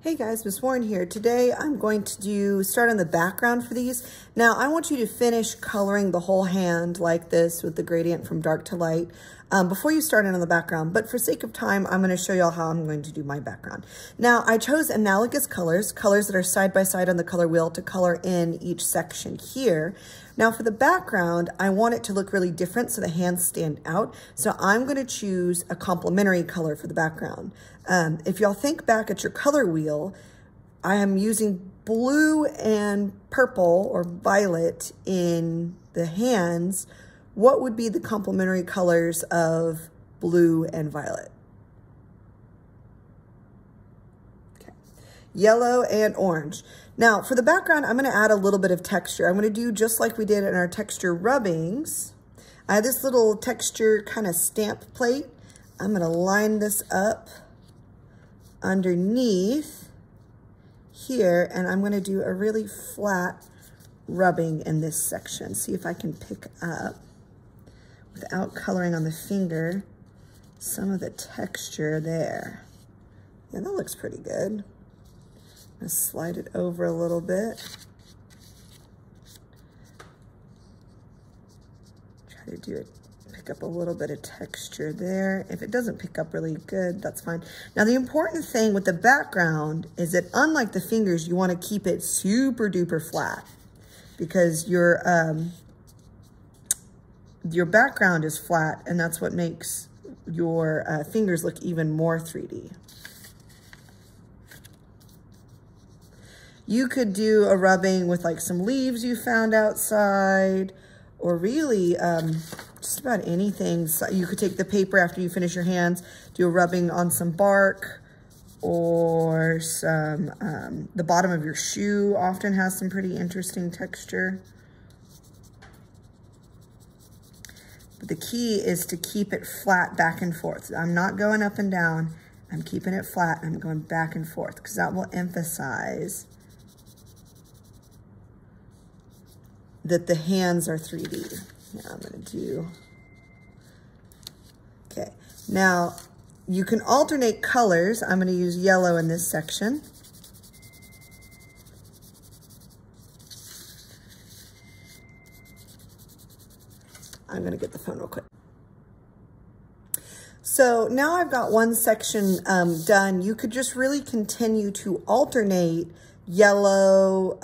Hey guys, Miss Warren here. Today I'm going to start on the background for these. Now I want you to finish coloring the whole hand like this with the gradient from dark to light before you start in on the background. But for sake of time, I'm going to show y'all how I'm going to do my background. Now I chose analogous colors that are side by side on the color wheel to color in each section here. Now for the background, I want it to look really different so the hands stand out. So I'm going to choose a complementary color for the background. If y'all think back at your color wheel, I am using blue and purple or violet in the hands. What would be the complementary colors of blue and violet? Okay. Yellow and orange. Now for the background, I'm going to add a little bit of texture. I'm going to do just like we did in our texture rubbings. I have this little texture kind of stamp plate. I'm going to line this up underneath here, and I'm going to do a really flat rubbing in this section. See if I can pick up, without coloring on the finger, some of the texture there. Yeah, that looks pretty good. I'm going to slide it over a little bit. Try to do it. Pick up a little bit of texture there. If it doesn't pick up really good, that's fine. Now the important thing with the background is that unlike the fingers, you want to keep it super duper flat because your background is flat, and that's what makes your fingers look even more 3D. You could do a rubbing with like some leaves you found outside, or really just about anything. So you could take the paper after you finish your hands, do a rubbing on some bark, or some, the bottom of your shoe often has some pretty interesting texture. But the key is to keep it flat back and forth. I'm not going up and down. I'm keeping it flat. I'm going back and forth because that will emphasize that the hands are 3D. Now I'm going to do, okay. Now you can alternate colors. I'm going to use yellow in this section. I'm going to get the phone real quick. So now I've got one section done. You could just really continue to alternate yellow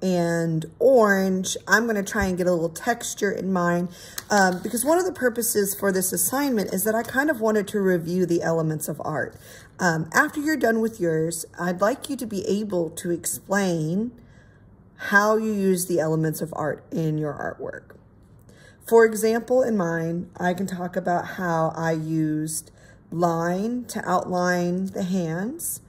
and orange. I'm going to try and get a little texture in mine because one of the purposes for this assignment is that I kind of wanted to review the elements of art. After you're done with yours, I'd like you to be able to explain how you use the elements of art in your artwork. For example, in mine, I can talk about how I used line to outline the hands.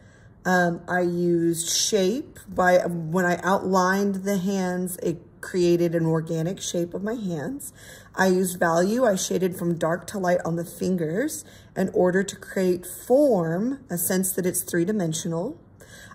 I used shape. When I outlined the hands, it created an organic shape of my hands. I used value. I shaded from dark to light on the fingers in order to create form, a sense that it's three-dimensional.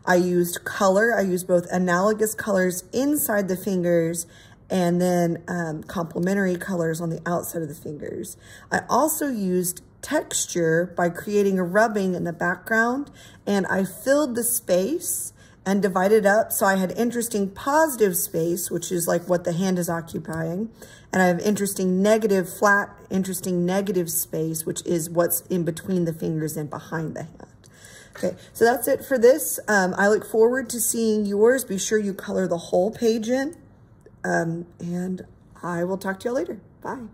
I used color. I used both analogous colors inside the fingers and then complementary colors on the outside of the fingers. I also used texture by creating a rubbing in the background, and I filled the space and divided up so I had interesting positive space, which is like what the hand is occupying, and I have interesting negative space, which is what's in between the fingers and behind the hand. Okay, so that's it for this. I look forward to seeing yours. Be sure you color the whole page in, and I will talk to you later. Bye.